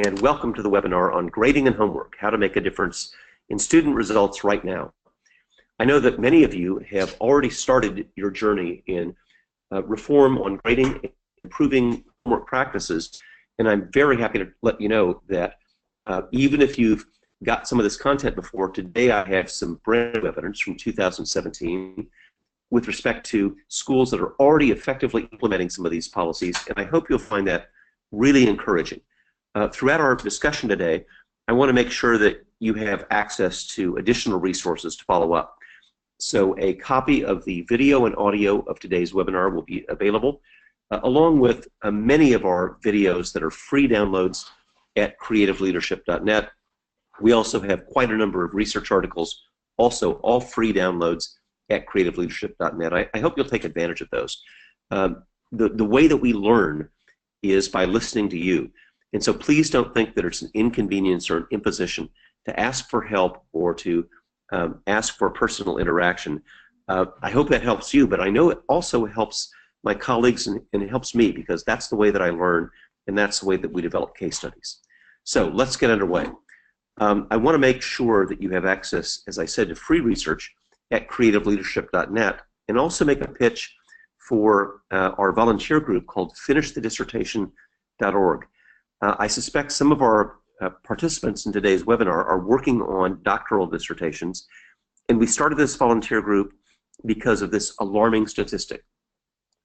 and welcome to the webinar on grading and homework, how to make a difference in student results right now. I know that many of you have already started your journey in reform on grading and improving homework practices, and I'm very happy to let you know that even if you've got some of this content before, today I have some brand new evidence from 2017 with respect to schools that are already effectively implementing some of these policies, and I hope you'll find that really encouraging. Throughout our discussion today, I want to make sure that you have access to additional resources to follow up. So a copy of the video and audio of today's webinar will be available, along with many of our videos that are free downloads at creativeleadership.net. We also have quite a number of research articles, also all free downloads at creativeleadership.net. I hope you'll take advantage of those. The way that we learn is by listening to you. And so please don't think that it's an inconvenience or an imposition to ask for help or to ask for personal interaction. I hope that helps you, but I know it also helps my colleagues and it helps me, because that's the way that I learn and that's the way that we develop case studies. So let's get underway. I want to make sure that you have access, as I said, to free research at creativeleadership.net, and also make a pitch for our volunteer group called finishthedissertationorg. I suspect some of our participants in today's webinar are working on doctoral dissertations, and we started this volunteer group because of this alarming statistic.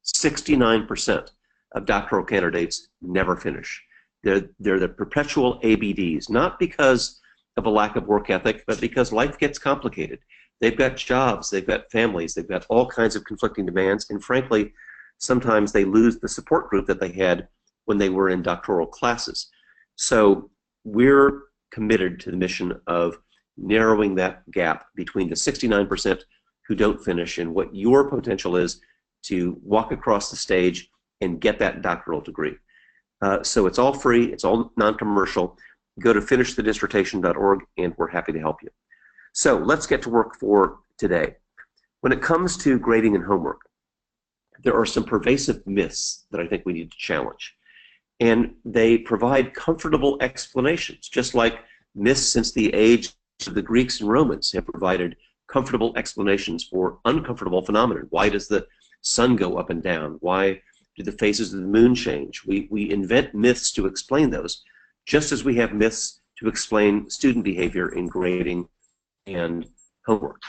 69% of doctoral candidates never finish. They're the perpetual ABDs, not because of a lack of work ethic, but because life gets complicated. They've got jobs, they've got families, they've got all kinds of conflicting demands, and frankly, sometimes they lose the support group that they had when they were in doctoral classes. So we're committed to the mission of narrowing that gap between the 69% who don't finish and what your potential is to walk across the stage and get that doctoral degree. So it's all free, it's all non-commercial. Go to finishthedissertation.org and we're happy to help you. So let's get to work for today. When it comes to grading and homework, there are some pervasive myths that I think we need to challenge. And they provide comfortable explanations, just like myths since the age of the Greeks and Romans have provided comfortable explanations for uncomfortable phenomena. Why does the sun go up and down? Why do the phases of the moon change? We invent myths to explain those, just as we have myths to explain student behavior in grading and homework.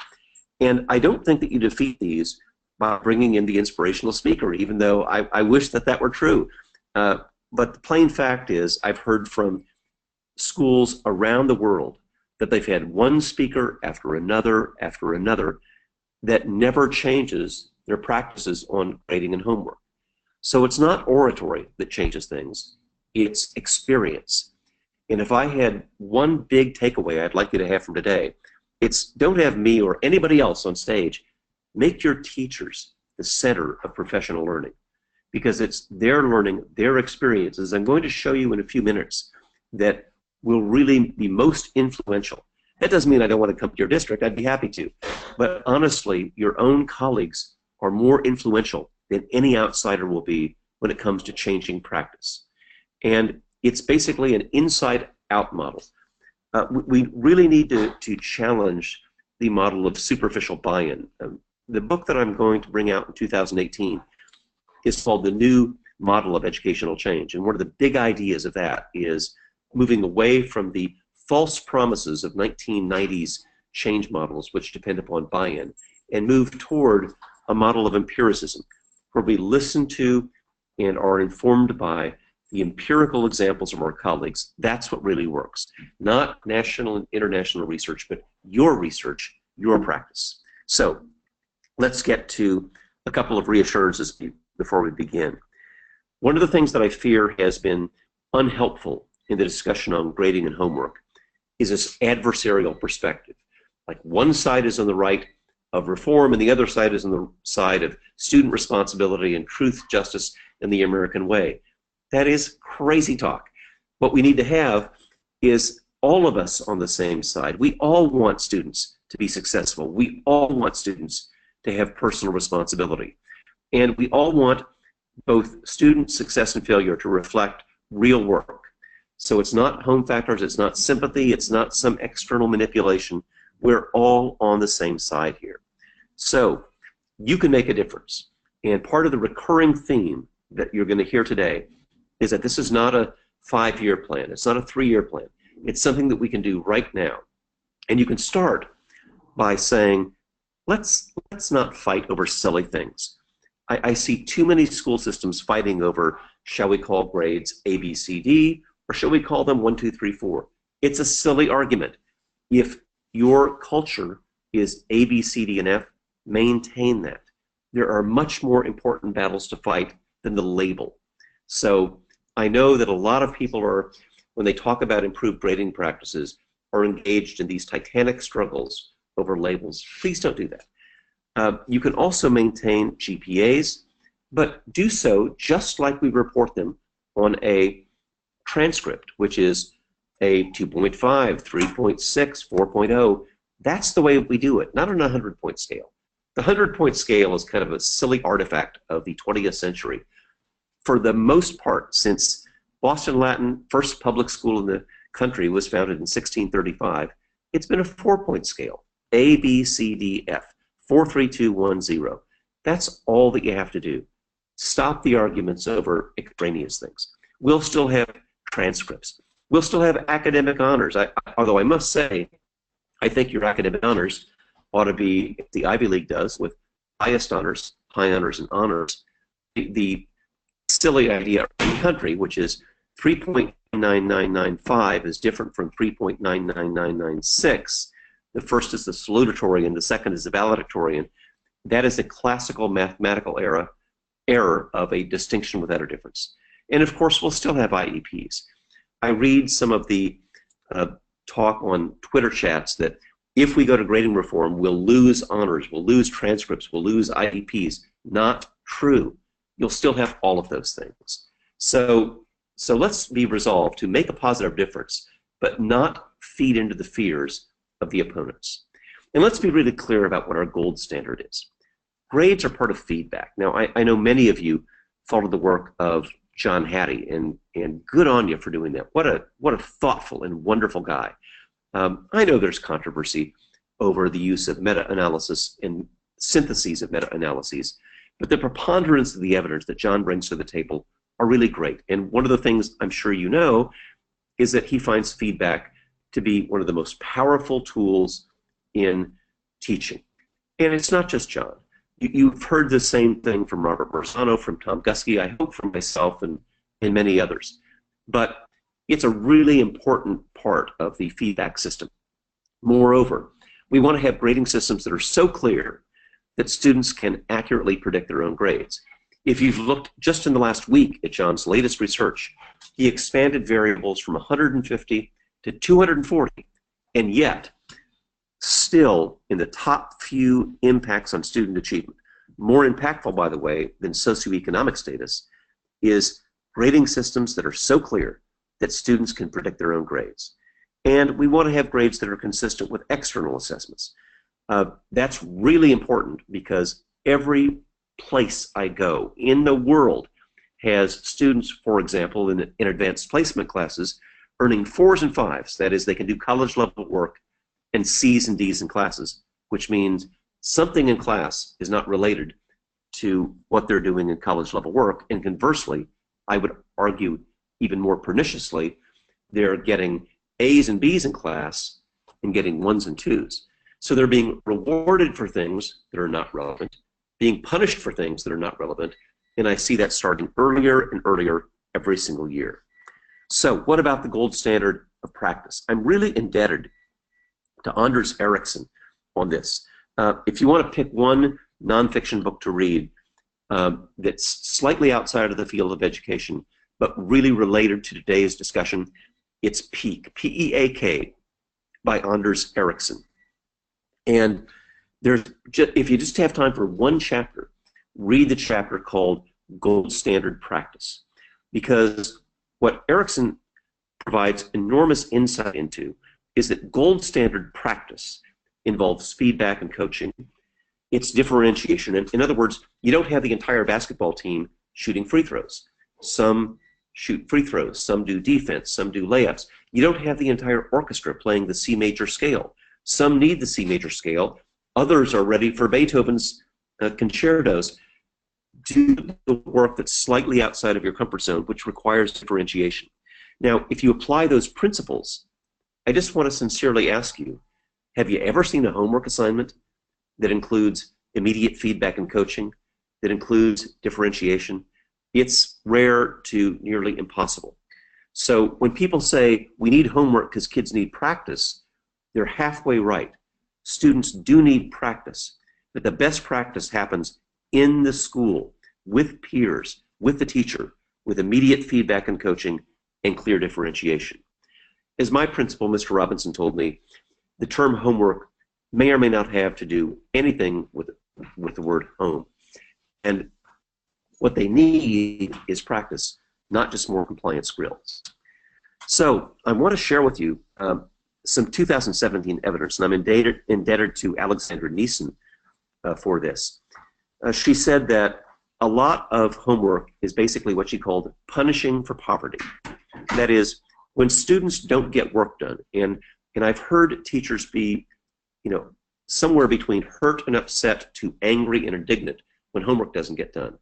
And I don't think that you defeat these by bringing in the inspirational speaker, even though I wish that that were true. But the plain fact is, I've heard from schools around the world that they've had one speaker after another that never changes their practices on grading and homework. So it's not oratory that changes things, it's experience. And if I had one big takeaway I'd like you to have from today, it's don't have me or anybody else on stage. Make your teachers the center of professional learning, because it's their learning, their experiences. I'm going to show you in a few minutes that will really be most influential. That doesn't mean I don't want to come to your district. I'd be happy to. But honestly, your own colleagues are more influential than any outsider will be when it comes to changing practice. And it's basically an inside-out model. We really need to challenge the model of superficial buy-in. The book that I'm going to bring out in 2018 is called The New Model of Educational Change. And one of the big ideas of that is moving away from the false promises of 1990s change models, which depend upon buy-in, and move toward a model of empiricism, where we listen to and are informed by the empirical examples of our colleagues. That's what really works. Not national and international research, but your research, your practice. So let's get to a couple of reassurances before we begin. One of the things that I fear has been unhelpful in the discussion on grading and homework is this adversarial perspective. Like one side is on the right of reform and the other side is on the side of student responsibility and truth, justice, and the American way. That is crazy talk. What we need to have is all of us on the same side. We all want students to be successful. We all want students to have personal responsibility. And we all want both student success and failure to reflect real work. So it's not home factors, it's not sympathy, it's not some external manipulation. We're all on the same side here. So you can make a difference. And part of the recurring theme that you're going to hear today is that this is not a 5-year plan. It's not a 3-year plan. It's something that we can do right now. And you can start by saying, let's not fight over silly things. I see too many school systems fighting over, shall we call grades A, B, C, D, or shall we call them 1, 2, 3, 4? It's a silly argument. If your culture is A, B, C, D, and F, maintain that. There are much more important battles to fight than the label. So I know that a lot of people are, when they talk about improved grading practices, are engaged in these titanic struggles over labels. Please don't do that. You can also maintain GPAs, but do so just like we report them on a transcript, which is a 2.5, 3.6, 4.0. That's the way we do it, not on a 100-point scale. The 100-point scale is kind of a silly artifact of the 20th century. For the most part, since Boston Latin, first public school in the country, was founded in 1635, it's been a 4-point scale. A, B, C, D, F. 4, 3, 2, 1, 0. That's all that you have to do. Stop the arguments over extraneous things. We'll still have transcripts. We'll still have academic honors. Although I must say, I think your academic honors ought to be, if the Ivy League does, with highest honors, high honors, and honors. The silly idea in the country, which is 3.9995 is different from 3.99996. The first is the salutatorian, the second is the valedictorian. That is a classical mathematical error of a distinction without a difference. And of course, we'll still have IEPs. I read some of the talk on Twitter chats that if we go to grading reform, we'll lose honors, we'll lose transcripts, we'll lose IEPs. Not true. You'll still have all of those things. So let's be resolved to make a positive difference, but not feed into the fears of the opponents. And let's be really clear about what our gold standard is. Grades are part of feedback. Now, I know many of you followed the work of John Hattie, and good on you for doing that. What a thoughtful and wonderful guy. I know there's controversy over the use of meta-analysis and syntheses of meta-analyses, but the preponderance of the evidence that John brings to the table are really great. And one of the things I'm sure you know is that he finds feedback to be one of the most powerful tools in teaching. And it's not just John. You've heard the same thing from Robert Marzano, from Tom Guskey, I hope from myself and many others. But it's a really important part of the feedback system. Moreover, we want to have grading systems that are so clear that students can accurately predict their own grades. If you've looked just in the last week at John's latest research, he expanded variables from 150 to 240, and yet still in the top few impacts on student achievement. More impactful, by the way, than socioeconomic status is grading systems that are so clear that students can predict their own grades. And we want to have grades that are consistent with external assessments. That's really important because every place I go in the world has students, for example, in advanced placement classes, earning 4s and 5s. That is, they can do college level work, and C's and D's in classes, which means something in class is not related to what they're doing in college level work. And conversely, I would argue even more perniciously, they're getting A's and B's in class and getting 1s and 2s. So they're being rewarded for things that are not relevant, being punished for things that are not relevant, and I see that starting earlier and earlier every single year. So what about the gold standard of practice? I'm really indebted to Anders Ericsson on this. If you want to pick one nonfiction book to read that's slightly outside of the field of education, but really related to today's discussion, it's Peak, P-E-A-K, by Anders Ericsson. And if you just have time for one chapter, read the chapter called Gold Standard Practice. Because what Ericsson provides enormous insight into is that gold standard practice involves feedback and coaching. It's differentiation. In other words, you don't have the entire basketball team shooting free throws. Some shoot free throws, some do defense, some do layups. You don't have the entire orchestra playing the C major scale. Some need the C major scale. Others are ready for Beethoven's concertos. Do the work that's slightly outside of your comfort zone, which requires differentiation. Now, if you apply those principles, I just want to sincerely ask you, have you ever seen a homework assignment that includes immediate feedback and coaching, that includes differentiation? It's rare to nearly impossible. So when people say we need homework because kids need practice, they're halfway right. Students do need practice, but the best practice happens in the school, with peers, with the teacher, with immediate feedback and coaching and clear differentiation. As my principal, Mr. Robinson, told me, the term homework may or may not have to do anything with the word home. And what they need is practice, not just more compliance drills. So I want to share with you some 2017 evidence, and I'm indebted to Alexandra Neeson for this. She said that a lot of homework is basically what she called punishing for poverty. That is, when students don't get work done, and I've heard teachers be, somewhere between hurt and upset to angry and indignant when homework doesn't get done.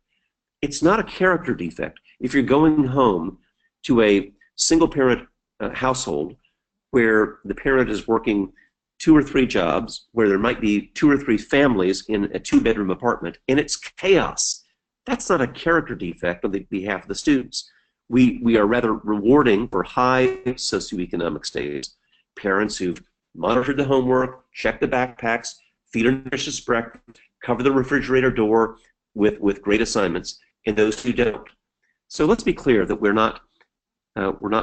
It's not a character defect. If you're going home to a single-parent household where the parent is working 2 or 3 jobs, where there might be 2 or 3 families in a 2-bedroom apartment, and it's chaos, that's not a character defect on the behalf of the students. We are rather rewarding for high socioeconomic status parents who've monitored the homework, checked the backpacks, feed a nutritious breakfast, cover the refrigerator door with great assignments, and those who don't. So let's be clear that we're not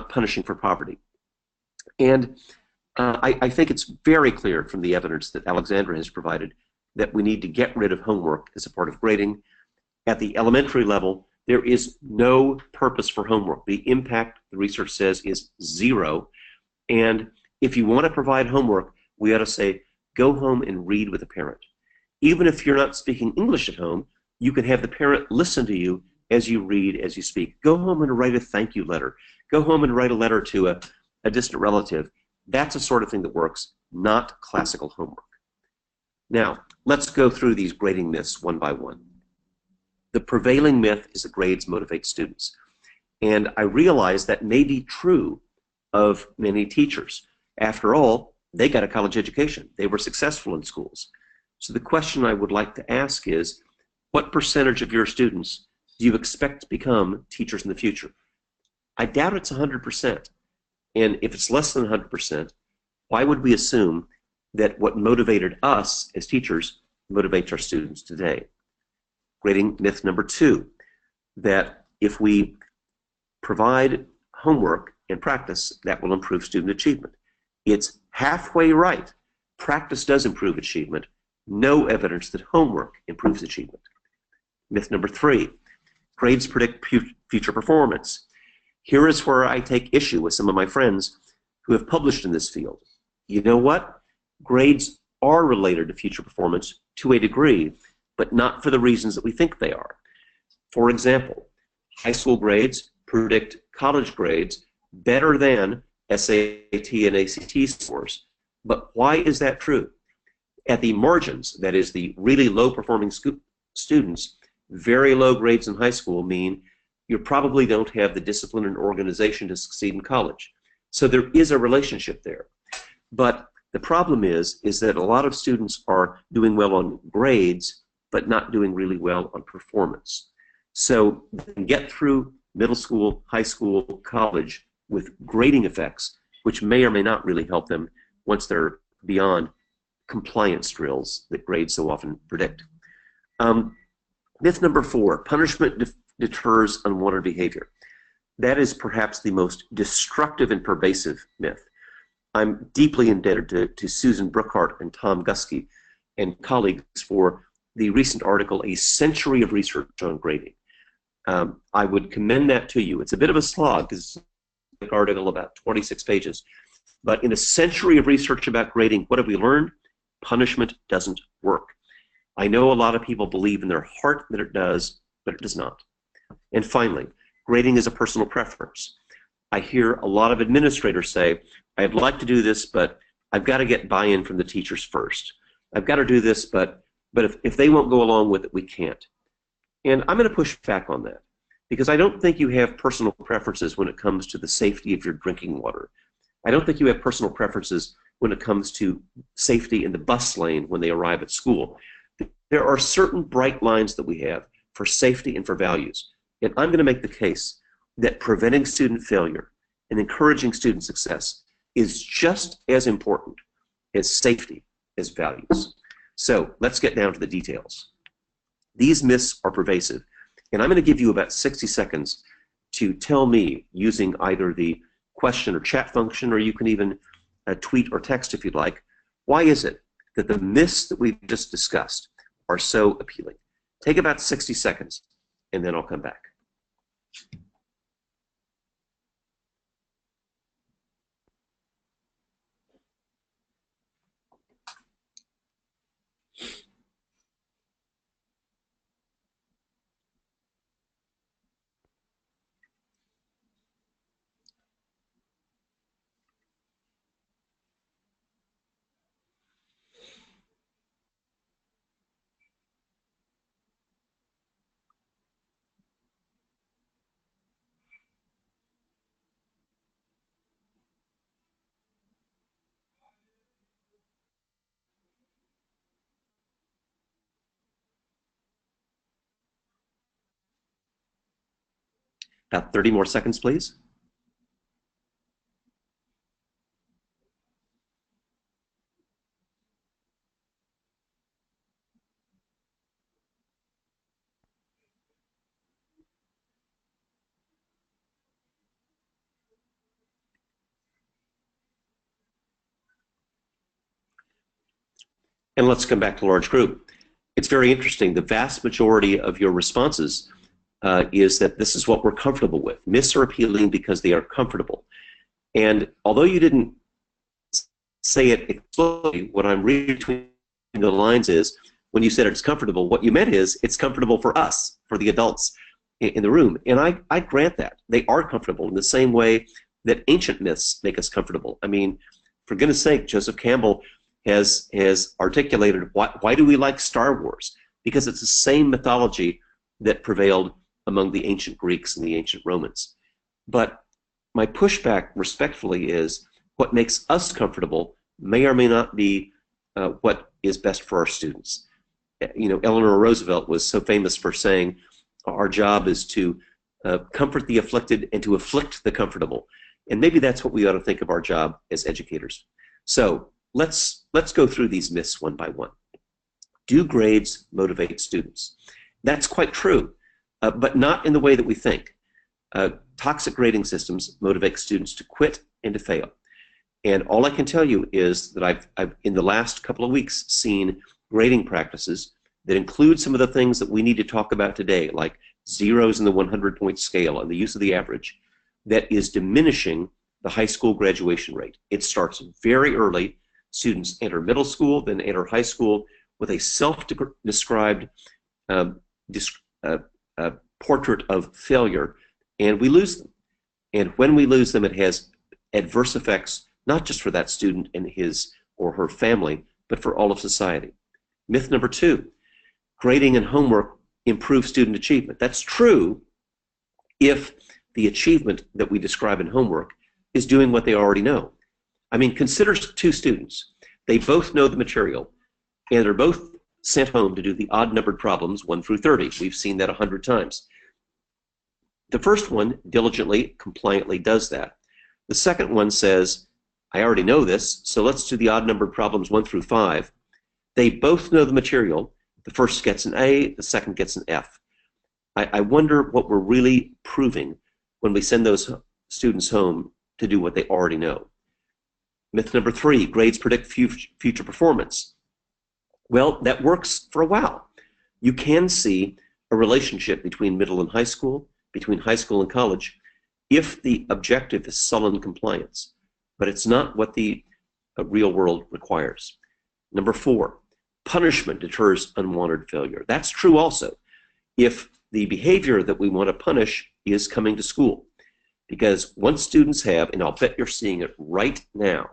punishing for poverty. And I think it's very clear from the evidence that Alexandra has provided that we need to get rid of homework as a part of grading. At the elementary level, there is no purpose for homework. The impact, the research says, is 0. And if you want to provide homework, we ought to say, go home and read with a parent. Even if you're not speaking English at home, you can have the parent listen to you as you read, as you speak. Go home and write a thank you letter. Go home and write a letter to a distant relative. That's the sort of thing that works, not classical homework. Now, let's go through these grading myths one by one. The prevailing myth is that grades motivate students. And I realize that may be true of many teachers. After all, they got a college education. They were successful in schools. So the question I would like to ask is, what percentage of your students do you expect to become teachers in the future? I doubt it's 100%. And if it's less than 100%, why would we assume that what motivated us as teachers motivates our students today? Grading myth number 2, that if we provide homework and practice, that will improve student achievement. It's halfway right. Practice does improve achievement. No evidence that homework improves achievement. Myth number 3, grades predict future performance. Here is where I take issue with some of my friends who have published in this field. You know what? Grades are related to future performance to a degree, but not for the reasons that we think they are. For example, high school grades predict college grades better than SAT and ACT scores. But why is that true? At the margins, that is, the really low-performing students, very low grades in high school mean you probably don't have the discipline and organization to succeed in college. So there is a relationship there. But the problem is that a lot of students are doing well on grades, but not doing really well on performance. So they can get through middle school, high school, college with grading effects, which may or may not really help them once they're beyond compliance drills that grades so often predict. Myth number 4, punishment deters unwanted behavior. That is perhaps the most destructive and pervasive myth. I'm deeply indebted to Susan Brookhart and Tom Guskey and colleagues for the recent article, A Century of Research on Grading. I would commend that to you. It's a bit of a slog because it's an article about 26 pages. But in a century of research about grading, what have we learned? Punishment doesn't work. I know a lot of people believe in their heart that it does, but it does not. And finally, grading is a personal preference. I hear a lot of administrators say, I'd like to do this, but I've got to get buy-in from the teachers first. I've got to do this, but if they won't go along with it, we can't. And I'm going to push back on that, because I don't think you have personal preferences when it comes to the safety of your drinking water. I don't think you have personal preferences when it comes to safety in the bus lane when they arrive at school. There are certain bright lines that we have for safety and for values. And I'm going to make the case that preventing student failure and encouraging student success is just as important as safety as values. So let's get down to the details. These myths are pervasive, and I'm going to give you about 60 seconds to tell me, using either the question or chat function, or you can even tweet or text if you'd like, why is it that the myths that we've just discussed are so appealing? Take about 60 seconds, and then I'll come back. About 30 more seconds, please. And let's come back to large group. It's very interesting. The vast majority of your responses is that this is what we're comfortable with. Myths are appealing because they are comfortable. And although you didn't say it explicitly, what I'm reading between the lines is, when you said it's comfortable, what you meant is it's comfortable for us, for the adults in the room. And I grant that. They are comfortable in the same way that ancient myths make us comfortable. I mean, for goodness sake, Joseph Campbell has articulated why do we like Star Wars? Because it's the same mythology that prevailed among the ancient Greeks and the ancient Romans. But my pushback, respectfully, is what makes us comfortable may or may not be what is best for our students. You know, Eleanor Roosevelt was so famous for saying, our job is to comfort the afflicted and to afflict the comfortable. And maybe that's what we ought to think of our job as educators. So let's go through these myths one by one. Do grades motivate students? That's quite true, but not in the way that we think. Toxic grading systems motivate students to quit and to fail. And all I can tell you is that I've in the last couple of weeks seen grading practices that include some of the things that we need to talk about today, like zeros in the 100-point scale and the use of the average, that is diminishing the high school graduation rate. It starts very early. Students enter middle school, then enter high school with a self-described portrait of failure, and we lose them. And when we lose them, it has adverse effects, not just for that student and his or her family, but for all of society. Myth number 2, grading and homework improve student achievement. That's true if the achievement that we describe in homework is doing what they already know. I mean, consider 2 students. They both know the material, and they're both sent home to do the odd-numbered problems 1 through 30. We've seen that 100 times. The first one diligently, compliantly does that. The second one says, I already know this, so let's do the odd-numbered problems 1 through 5. They both know the material. The first gets an A, the second gets an F. I wonder what we're really proving when we send those students home to do what they already know. Myth number 3, grades predict future performance. Well, that works for a while. You can see a relationship between middle and high school, between high school and college, if the objective is sullen compliance. But it's not what the real world requires. Number 4, punishment deters unwanted failure. That's true also. If the behavior that we want to punish is coming to school. Because once students have, and I'll bet you're seeing it right now,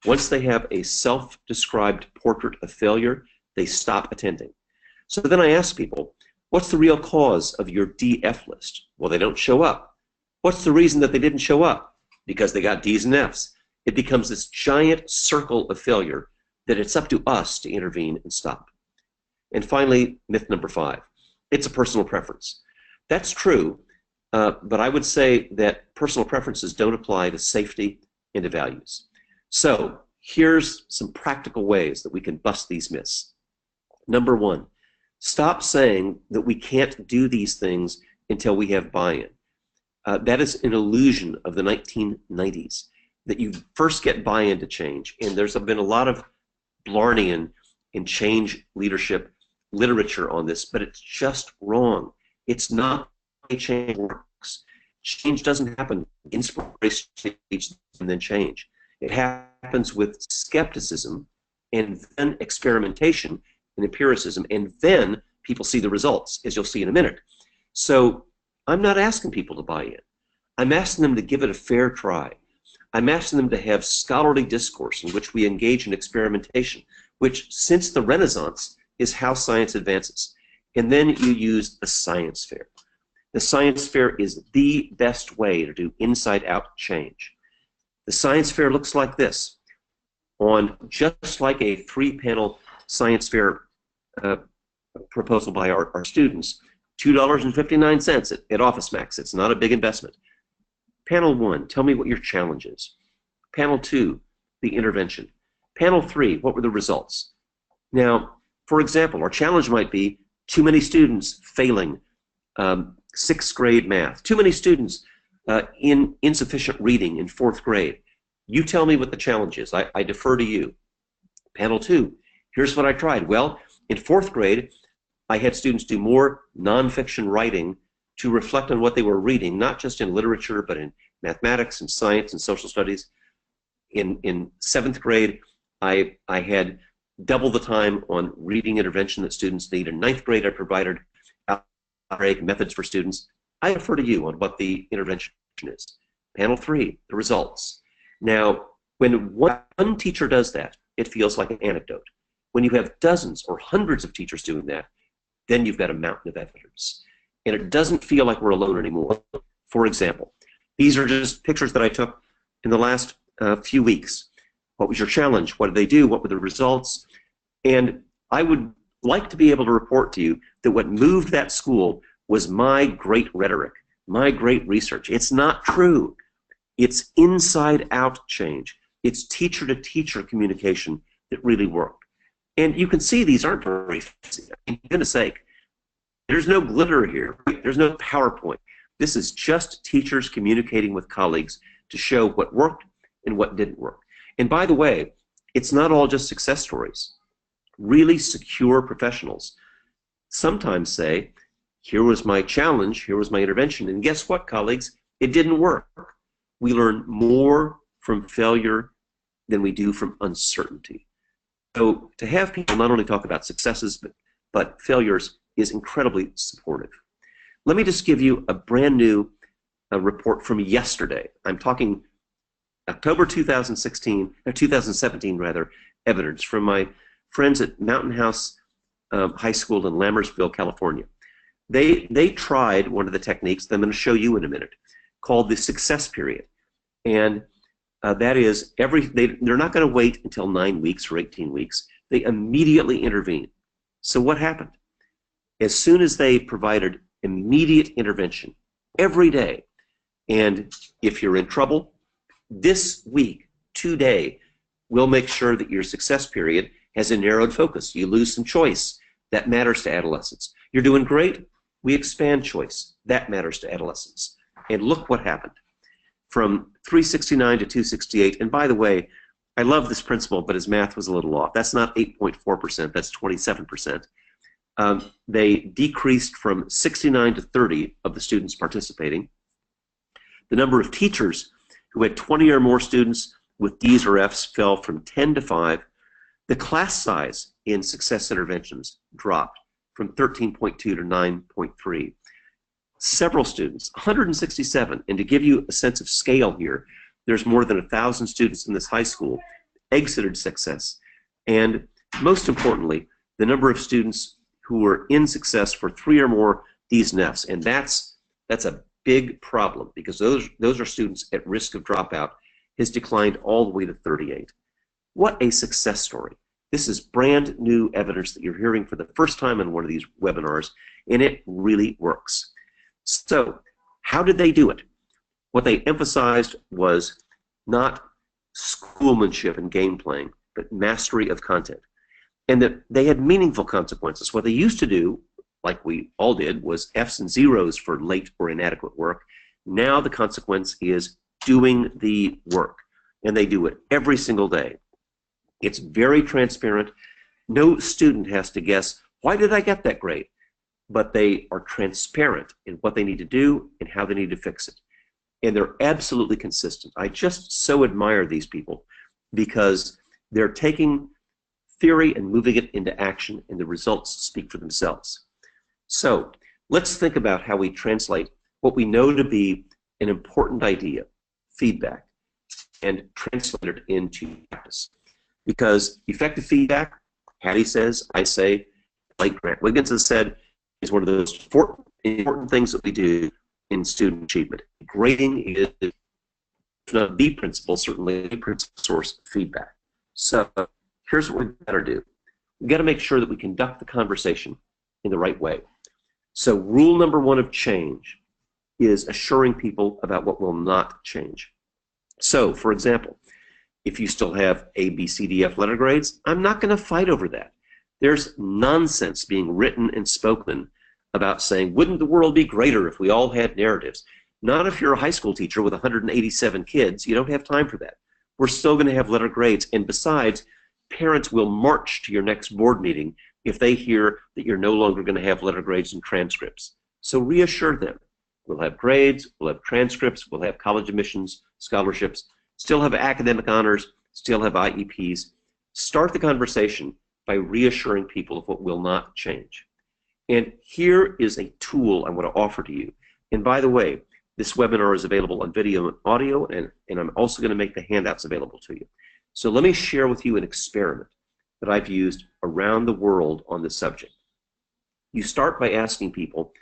once they have a self-described portrait of failure, they stop attending. So then I ask people, what's the real cause of your DF list? Well, they don't show up. What's the reason that they didn't show up? Because they got D's and F's. It becomes this giant circle of failure that it's up to us to intervene and stop. And finally, myth number 5, it's a personal preference. That's true, but I would say that personal preferences don't apply to safety and to values. So here's some practical ways that we can bust these myths. Number 1, stop saying that we can't do these things until we have buy-in. That is an illusion of the 1990s, that you first get buy-in to change. And there's been a lot of Blarneyan and change leadership literature on this, but it's just wrong. It's not the way change works. Change doesn't happen inspiration and then change. It happens with skepticism and then experimentation and empiricism, and then people see the results, as you'll see in a minute. So I'm not asking people to buy in. I'm asking them to give it a fair try. I'm asking them to have scholarly discourse in which we engage in experimentation, which since the Renaissance is how science advances. And then you use the science fair. The science fair is the best way to do inside-out change. The science fair looks like this. On just like a 3-panel science fair proposal by our students, $2.59 at OfficeMax. It's not a big investment. Panel 1, tell me what your challenge is. Panel 2, the intervention. Panel 3, what were the results? Now, for example, our challenge might be too many students failing 6th grade math, too many students in insufficient reading in 4th grade. You tell me what the challenge is. I defer to you. Panel 2, here's what I tried. Well, in 4th grade, I had students do more nonfiction writing to reflect on what they were reading, not just in literature, but in mathematics and science and social studies. In 7th grade, I had double the time on reading intervention that students need. In 9th grade, I provided algebraic methods for students. I defer to you on what the intervention is. Panel 3, the results. Now, when one teacher does that, it feels like an anecdote. When you have dozens or hundreds of teachers doing that, then you've got a mountain of evidence. And it doesn't feel like we're alone anymore. For example, these are just pictures that I took in the last few weeks. What was your challenge? What did they do? What were the results? And I would like to be able to report to you that what moved that school was my great rhetoric, my great research. It's not true. It's inside-out change. It's teacher-to-teacher communication that really worked. And you can see these aren't very fancy. I mean, for goodness sake, there's no glitter here. There's no PowerPoint. This is just teachers communicating with colleagues to show what worked and what didn't work. And by the way, it's not all just success stories. Really secure professionals sometimes say, here was my challenge, here was my intervention, and guess what, colleagues? It didn't work. We learn more from failure than we do from uncertainty. So to have people not only talk about successes but failures is incredibly supportive. Let me just give you a brand new report from yesterday. I'm talking October 2017 rather, evidence from my friends at Mountain House High School in Lammersville, California. They tried one of the techniques that I'm going to show you in a minute, called the success period. And that is, they're not going to wait until 9 weeks or 18 weeks. They immediately intervene. So what happened? As soon as they provided immediate intervention every day, and if you're in trouble, this week, today, we'll make sure that your success period has a narrowed focus. You lose some choice. That matters to adolescents. You're doing great. We expand choice. That matters to adolescents. And look what happened. From 369 to 268, and by the way, I love this principle, but his math was a little off. That's not 8.4%, that's 27%. They decreased from 69 to 30 of the students participating. The number of teachers who had 20 or more students with D's or F's fell from 10 to 5. The class size in success interventions dropped from 13.2 to 9.3. several students, 167, and to give you a sense of scale here, there's more than 1,000 students in this high school, exited success. And most importantly, the number of students who were in success for 3 or more D's and F's, and that's a big problem, because those are students at risk of dropout, has declined all the way to 38. What a success story. This is brand new evidence that you're hearing for the first time in one of these webinars, and it really works. So how did they do it? What they emphasized was not schoolmanship and game playing, but mastery of content. And that they had meaningful consequences. What they used to do, like we all did, was F's and zeros for late or inadequate work. Now the consequence is doing the work, and they do it every single day. It's very transparent. No student has to guess, why did I get that grade? But they are transparent in what they need to do and how they need to fix it. And they're absolutely consistent. I just so admire these people because they're taking theory and moving it into action, and the results speak for themselves. So let's think about how we translate what we know to be an important idea, feedback, and translate it into practice. Because effective feedback, Hattie says, I say, like Grant Wiggins has said, is one of those important things that we do in student achievement. Grading is, if not the principal, certainly the principal source of feedback. So here's what we've got to do. We've got to make sure that we conduct the conversation in the right way. So rule number 1 of change is assuring people about what will not change. So, for example, if you still have A, B, C, D, F letter grades, I'm not going to fight over that. There's nonsense being written and spoken about saying, wouldn't the world be greater if we all had narratives? Not if you're a high school teacher with 187 kids. You don't have time for that. We're still going to have letter grades. And besides, parents will march to your next board meeting if they hear that you're no longer going to have letter grades and transcripts. So reassure them. We'll have grades, we'll have transcripts, we'll have college admissions, scholarships, still have academic honors, still have IEPs. Start the conversation by reassuring people of what will not change. And here is a tool I want to offer to you. And by the way, this webinar is available on video and audio, and I'm also going to make the handouts available to you. So let me share with you an experiment that I've used around the world on this subject. You start by asking people,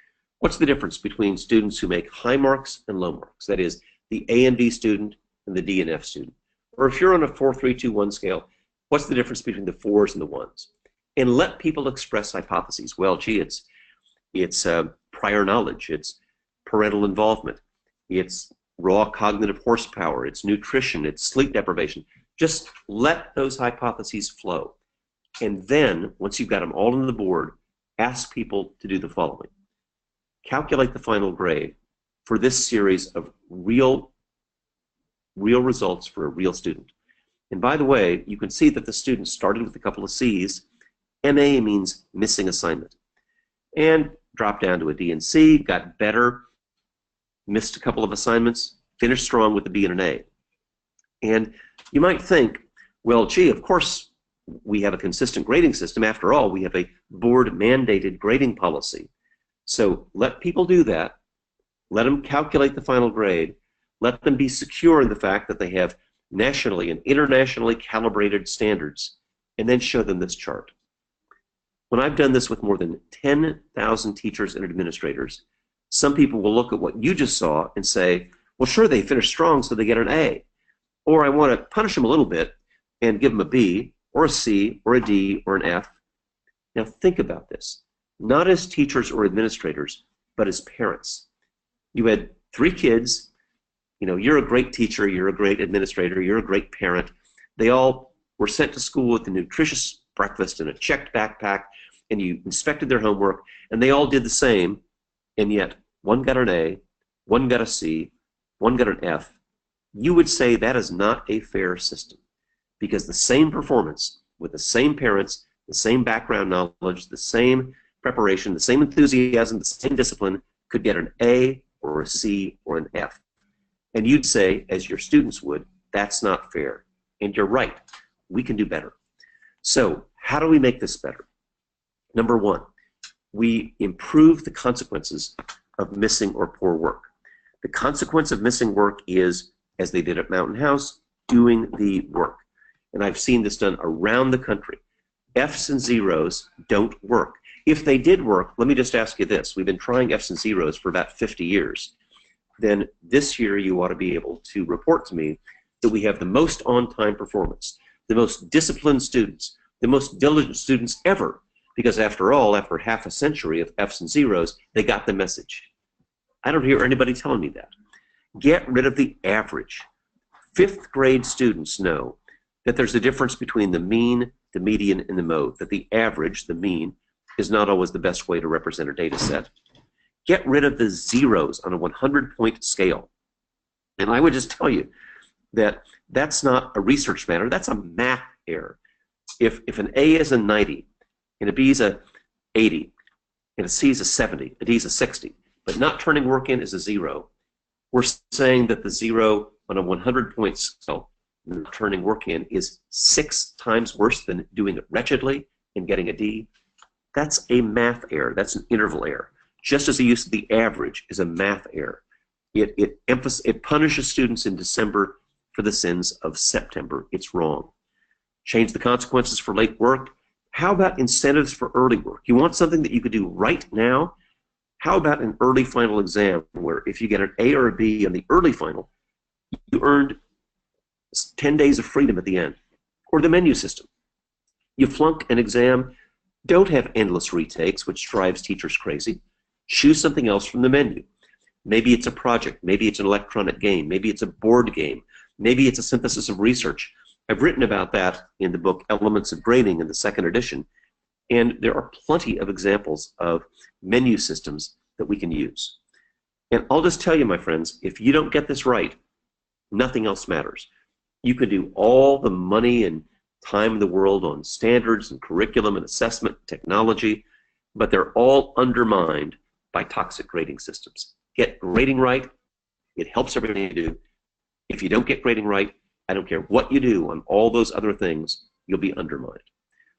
what's the difference between students who make high marks and low marks? That is, the A and B student and the D and F student. Or if you're on a 4, 3, 2, 1 scale, what's the difference between the 4s and the 1s? And let people express hypotheses. Well, gee, it's prior knowledge, it's parental involvement, it's raw cognitive horsepower, it's nutrition, it's sleep deprivation. Just let those hypotheses flow. And then, once you've got them all on the board, ask people to do the following. Calculate the final grade for this series of real results for a real student. And by the way, you can see that the student started with a couple of C's. MA means missing assignment. And dropped down to a D and C, got better, missed a couple of assignments, finished strong with a B and an A. And you might think, well, gee, of course we have a consistent grading system. After all, we have a board-mandated grading policy. So let people do that. Let them calculate the final grade. Let them be secure in the fact that they have nationally and internationally calibrated standards, and then show them this chart. When I've done this with more than 10,000 teachers and administrators, some people will look at what you just saw and say, well, sure, they finished strong, so they get an A. Or I want to punish them a little bit and give them a B, or a C, or a D, or an F. Now think about this, not as teachers or administrators, but as parents. You had 3 kids, you know, you're a great teacher, you're a great administrator, you're a great parent. They all were sent to school with a nutritious breakfast and a checked backpack, and you inspected their homework, and they all did the same, and yet one got an A, one got a C, one got an F. You would say that is not a fair system, because the same performance with the same parents, the same background knowledge, the same preparation, the same enthusiasm, the same discipline could get an A or a C or an F. And you'd say, as your students would, that's not fair. And you're right, we can do better. So how do we make this better? Number 1, we improve the consequences of missing or poor work. The consequence of missing work is, as they did at Mountain House, doing the work. And I've seen this done around the country. F's and zeros don't work. If they did work, let me just ask you this. We've been trying F's and zeros for about 50 years. Then this year you ought to be able to report to me that we have the most on-time performance, the most disciplined students, the most diligent students ever, because after all, after half a century of F's and zeros, they got the message. I don't hear anybody telling me that. Get rid of the average. 5th grade students know that there's a difference between the mean, the median, and the mode, that the average, the mean, is not always the best way to represent a data set. Get rid of the zeros on a 100-point scale. And I would just tell you that that's not a research matter, that's a math error. If an A is a 90, and a B is a 80, and a C is a 70, a D is a 60, but not turning work in is a 0, we're saying that the 0 on a 100-point scale, not turning work in, is 6 times worse than doing it wretchedly and getting a D. That's a math error. That's an interval error. Just as the use of the average is a math error. It punishes students in December for the sins of September. It's wrong. Change the consequences for late work. How about incentives for early work? You want something that you could do right now? How about an early final exam where if you get an A or a B on the early final, you earned 10 days of freedom at the end? Or the menu system. You flunk an exam, don't have endless retakes, which drives teachers crazy. Choose something else from the menu. Maybe it's a project, maybe it's an electronic game, maybe it's a board game, maybe it's a synthesis of research. I've written about that in the book Elements of Grading in the 2nd edition, and there are plenty of examples of menu systems that we can use. And I'll just tell you, my friends, if you don't get this right, nothing else matters. You can do all the money and time in the world on standards and curriculum and assessment technology, but they're all undermined by toxic grading systems. Get grading right, it helps everything you do. If you don't get grading right, I don't care what you do on all those other things, you'll be undermined.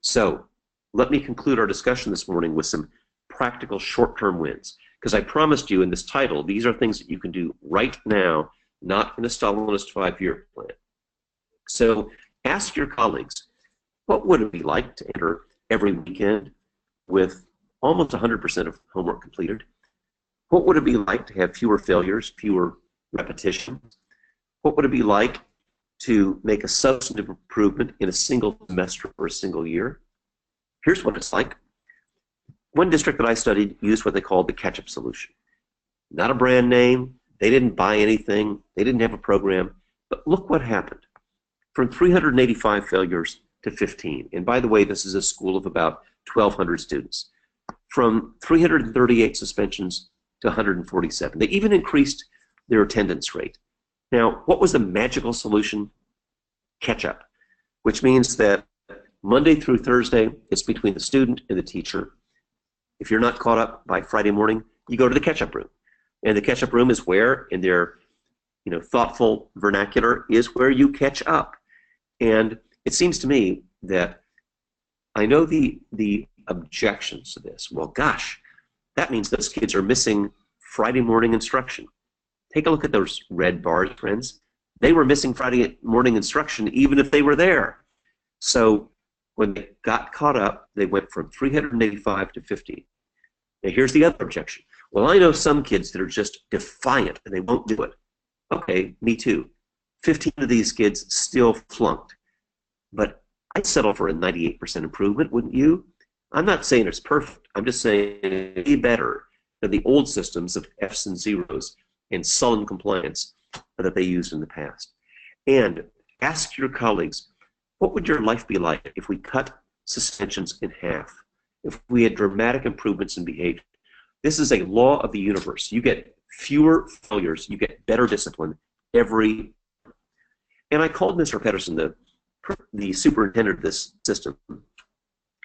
So let me conclude our discussion this morning with some practical short-term wins, because I promised you in this title, these are things that you can do right now, not in a Stalinist 5-year plan. So ask your colleagues, what would it be like to enter every weekend with almost 100% of homework completed? What would it be like to have fewer failures, fewer repetitions? What would it be like to make a substantive improvement in a single semester or a single year? Here's what it's like. One district that I studied used what they called the Ketchup Solution. Not a brand name, they didn't buy anything, they didn't have a program, but look what happened. From 385 failures to 15, and by the way, this is a school of about 1,200 students. From 338 suspensions to 147. They even increased their attendance rate. Now, what was the magical solution? Ketchup, which means that Monday through Thursday, it's between the student and the teacher. If you're not caught up by Friday morning, you go to the ketchup room. And the ketchup room is where, in their thoughtful vernacular, is where you catch up. And it seems to me that I know the objections to this. Well, gosh, that means those kids are missing Friday morning instruction. Take a look at those red bars, friends. They were missing Friday morning instruction even if they were there. So when they got caught up, they went from 385 to 15. Now here's the other objection. Well, I know some kids that are just defiant and they won't do it. Okay, me too. 15 of these kids still flunked. But I'd settle for a 98% improvement, wouldn't you? I'm not saying it's perfect. I'm just saying it'd be better than the old systems of F's and zeros and sullen compliance that they used in the past. And ask your colleagues, what would your life be like if we cut suspensions in half? If we had dramatic improvements in behavior? This is a law of the universe. You get fewer failures, you get better discipline every. And I called Mr. Patterson the superintendent of this system.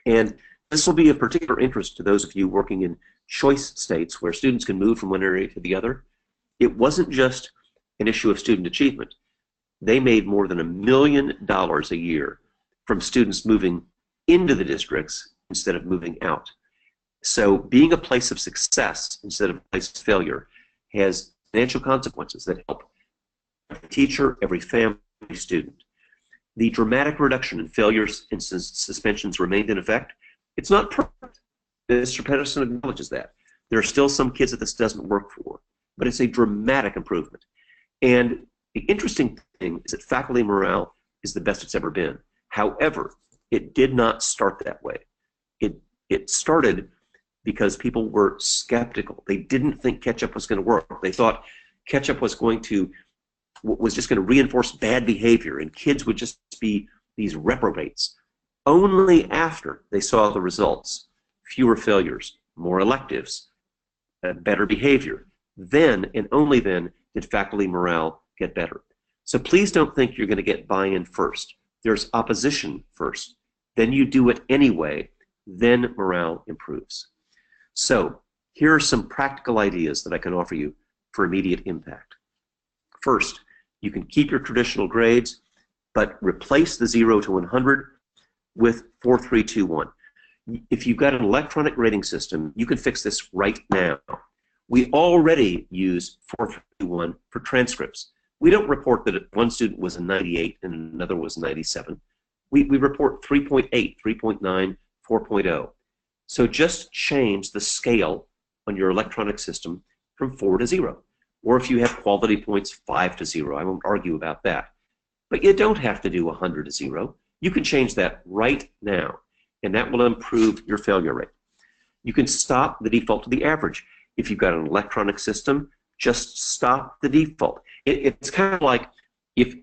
And this will be of particular interest to those of you working in choice states where students can move from one area to the other. It wasn't just an issue of student achievement. They made more than $1 million a year from students moving into the districts instead of moving out. So being a place of success instead of a place of failure has financial consequences that help every teacher, every family, every student. The dramatic reduction in failures and suspensions remained in effect. It's not perfect. Mr. Patterson acknowledges that. There are still some kids that this doesn't work for, but it's a dramatic improvement. And the interesting thing is that faculty morale is the best it's ever been. However, it did not start that way. It started because people were skeptical. They didn't think Ketchup was going to work. They thought Ketchup was just going to reinforce bad behavior, and kids would just be these reprobates. Only after they saw the results, fewer failures, more electives, better behavior, then and only then did faculty morale get better. So please don't think you're going to get buy-in first. There's opposition first. Then you do it anyway. Then morale improves. So here are some practical ideas that I can offer you for immediate impact. First, you can keep your traditional grades, but replace the 0 to 100 with 4, 3, 2, 1. If you've got an electronic grading system, you can fix this right now. We already use 4, 3, 2, 1 for transcripts. We don't report that one student was a 98 and another was 97. We report 3.8, 3.9, 4.0. So just change the scale on your electronic system from 4 to 0. Or if you have quality points, 5 to 0. I won't argue about that. But you don't have to do 100 to 0. You can change that right now, and that will improve your failure rate. You can stop the default to the average. If you've got an electronic system, just stop the default. It's kind of like if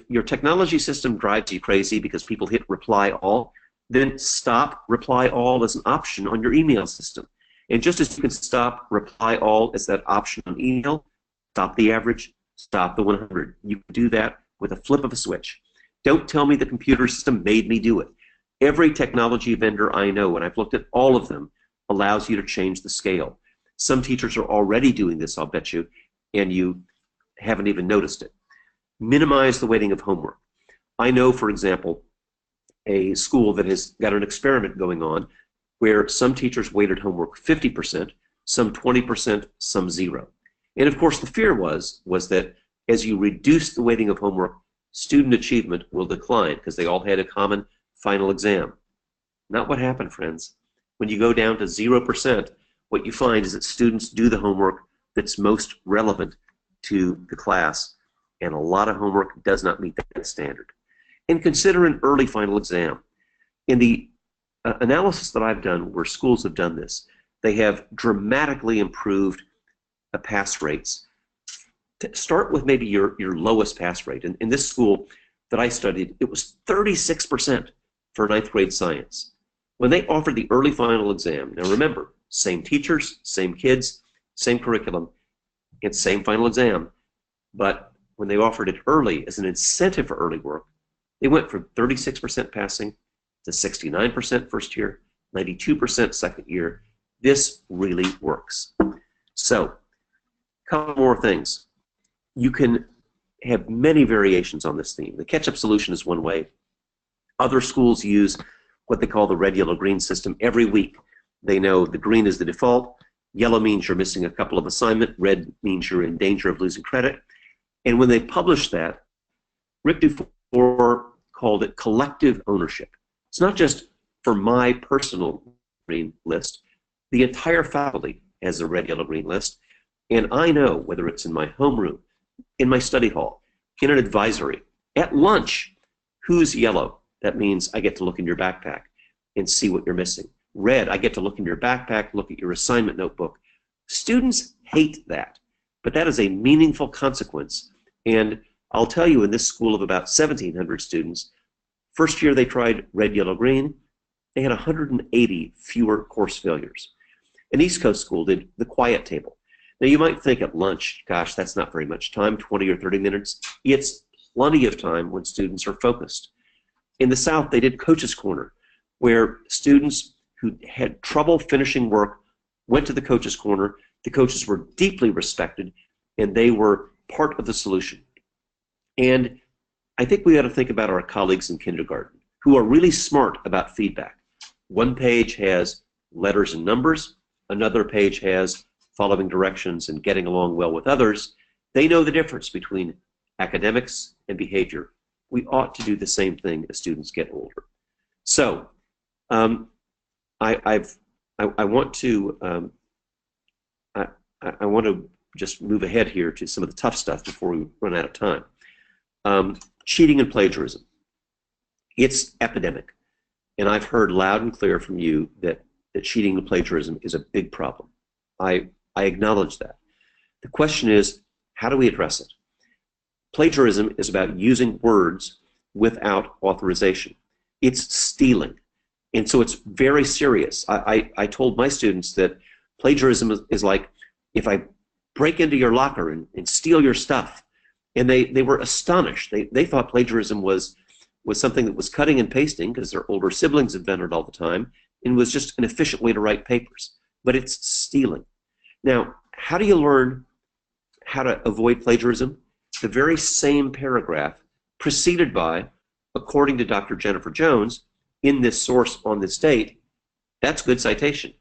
your technology system drives you crazy because people hit reply all, then stop reply all as an option on your email system. And just as you can stop reply all as that option on email, stop the average, stop the 100. You can do that with a flip of a switch. Don't tell me the computer system made me do it. Every technology vendor I know, and I've looked at all of them, allows you to change the scale. Some teachers are already doing this, I'll bet you, and you haven't even noticed it. Minimize the weighting of homework. I know, for example, a school that has got an experiment going on where some teachers weighted homework 50%, some 20%, some 0. And of course the fear was that as you reduce the weighting of homework, student achievement will decline because they all had a common final exam. Not what happened, friends. When you go down to 0%, what you find is that students do the homework that's most relevant to the class, and a lot of homework does not meet that standard. And consider an early final exam. In the analysis that I've done where schools have done this, they have dramatically improved pass rates. Start with maybe your lowest pass rate. In this school that I studied, it was 36% for 9th grade science. When they offered the early final exam, now remember, same teachers, same kids, same curriculum, and same final exam, but when they offered it early as an incentive for early work, they went from 36% passing to 69% first year, 92% second year. This really works. So, a couple more things. You can have many variations on this theme. The Ketchup Solution is one way. Other schools use what they call the red, yellow, green system. Every week they know the green is the default, yellow means you're missing a couple of assignments, red means you're in danger of losing credit. And when they published that, Rick Dufour called it collective ownership. It's not just for my personal green list. The entire faculty has a red, yellow, green list. And I know whether it's in my homeroom, in my study hall, in an advisory, at lunch, who's yellow. That means I get to look in your backpack and see what you're missing. Red, I get to look in your backpack, look at your assignment notebook. Students hate that, but that is a meaningful consequence. And I'll tell you, in this school of about 1,700 students, first year they tried red, yellow, green, they had 180 fewer course failures. An East Coast school did the quiet table. Now you might think at lunch, gosh, that's not very much time, 20 or 30 minutes. It's plenty of time when students are focused. In the South, they did Coach's Corner, where students who had trouble finishing work went to the Coach's Corner. The coaches were deeply respected, and they were part of the solution. And I think we ought to think about our colleagues in kindergarten who are really smart about feedback. One page has letters and numbers, another page has following directions and getting along well with others. They know the difference between academics and behavior. We ought to do the same thing as students get older. So I want to just move ahead here to some of the tough stuff before we run out of time. Cheating and plagiarism. It's epidemic. And I've heard loud and clear from you that cheating and plagiarism is a big problem. I acknowledge that. The question is, how do we address it? Plagiarism is about using words without authorization. It's stealing. And so it's very serious. I told my students that plagiarism is like if I break into your locker and steal your stuff. And they were astonished. They thought plagiarism was something that was cutting and pasting because their older siblings had done it all the time and was just an efficient way to write papers. But it's stealing. Now, how do you learn how to avoid plagiarism? The very same paragraph preceded by, according to Dr. Jennifer Jones, in this source on this date, that's good citation.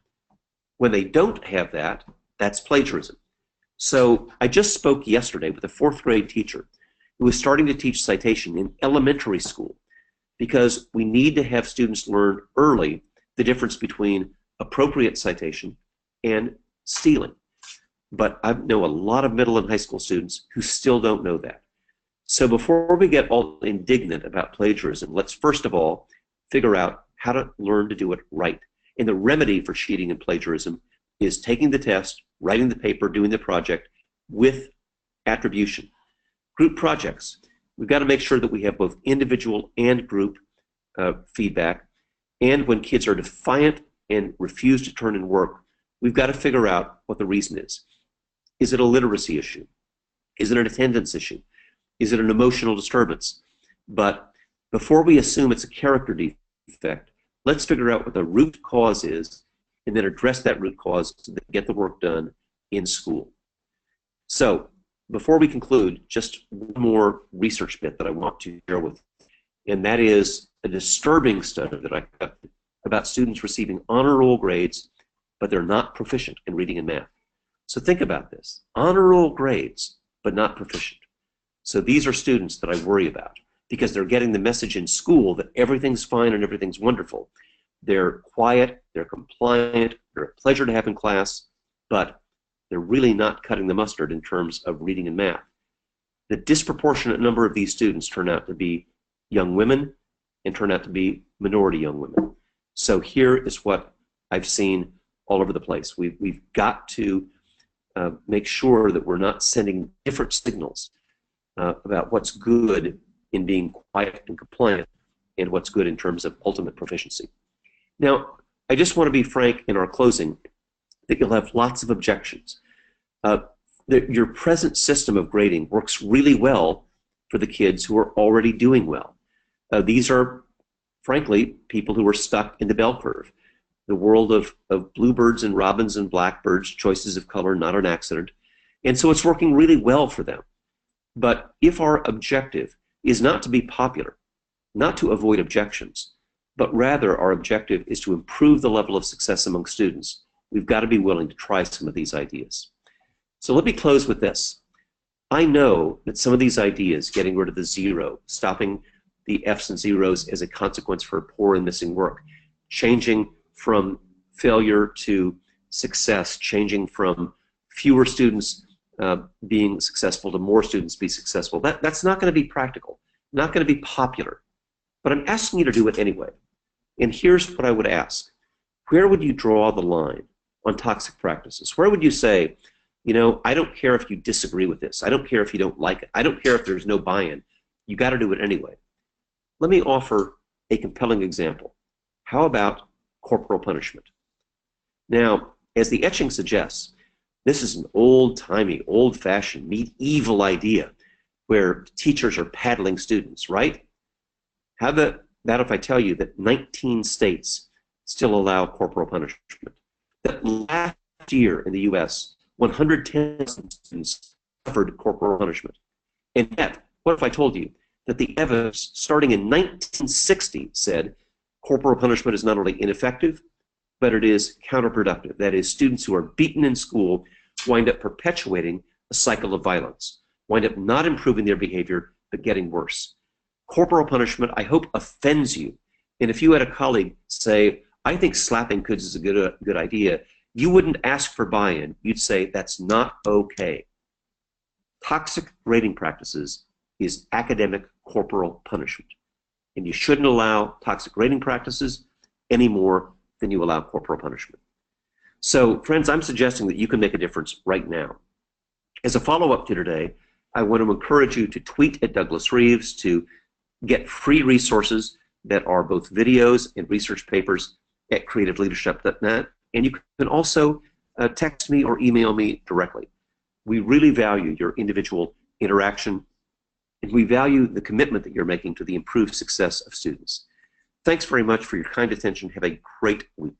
When they don't have that, that's plagiarism. So I just spoke yesterday with a 4th grade teacher who was starting to teach citation in elementary school because we need to have students learn early the difference between appropriate citation and stealing. But I know a lot of middle and high school students who still don't know that. So before we get all indignant about plagiarism, let's first of all figure out how to learn to do it right. And the remedy for cheating and plagiarism is taking the test, writing the paper, doing the project with attribution. Group projects. We've got to make sure that we have both individual and group feedback. And when kids are defiant and refuse to turn in work, we've got to figure out what the reason is. Is it a literacy issue? Is it an attendance issue? Is it an emotional disturbance? But before we assume it's a character defect, let's figure out what the root cause is and then address that root cause to get the work done in school. So before we conclude, just one more research bit that I want to share with you, and that is a disturbing study that I got about students receiving honor roll grades, but they're not proficient in reading and math. So think about this. Honor roll grades, but not proficient. So these are students that I worry about because they're getting the message in school that everything's fine and everything's wonderful. They're quiet, they're compliant, they're a pleasure to have in class, but they're really not cutting the mustard in terms of reading and math. The disproportionate number of these students turn out to be young women and turn out to be minority young women. So here is what I've seen all over the place. We've got to make sure that we're not sending different signals about what's good in being quiet and compliant and what's good in terms of ultimate proficiency. Now, I just want to be frank in our closing that you'll have lots of objections. Your present system of grading works really well for the kids who are already doing well. These are, frankly, people who are stuck in the bell curve. The world of bluebirds and robins and blackbirds, choices of color, not an accident. And so it's working really well for them. But if our objective is not to be popular, not to avoid objections, but rather our objective is to improve the level of success among students, we've got to be willing to try some of these ideas. So let me close with this. I know that some of these ideas, getting rid of the zero, stopping the F's and zeros as a consequence for poor and missing work, changing from failure to success, changing from fewer students being successful to more students be successful, that's not going to be practical, not going to be popular. But I'm asking you to do it anyway. And here's what I would ask. Where would you draw the line on toxic practices? Where would you say, you know, I don't care if you disagree with this. I don't care if you don't like it. I don't care if there's no buy-in. You got to do it anyway. Let me offer a compelling example. How about corporal punishment? Now, as the etching suggests, this is an old-timey, old-fashioned, medieval idea where teachers are paddling students, right? How about that if I tell you that 19 states still allow corporal punishment? That last year in the U.S., 110,000 students suffered corporal punishment. And yet, what if I told you that the evidence starting in 1960 said corporal punishment is not only ineffective, but it is counterproductive. That is, students who are beaten in school wind up perpetuating a cycle of violence, wind up not improving their behavior, but getting worse. Corporal punishment, I hope, offends you. And if you had a colleague say, I think slapping kids is a good idea, you wouldn't ask for buy-in. You'd say, that's not okay. Toxic grading practices is academic corporal punishment. And you shouldn't allow toxic grading practices any more than you allow corporal punishment. So, friends, I'm suggesting that you can make a difference right now. As a follow-up to today, I want to encourage you to tweet at Douglas Reeves to get free resources that are both videos and research papers at creativeleadership.net. And you can also text me or email me directly. We really value your individual interaction, and we value the commitment that you're making to the improved success of students. Thanks very much for your kind attention. Have a great week.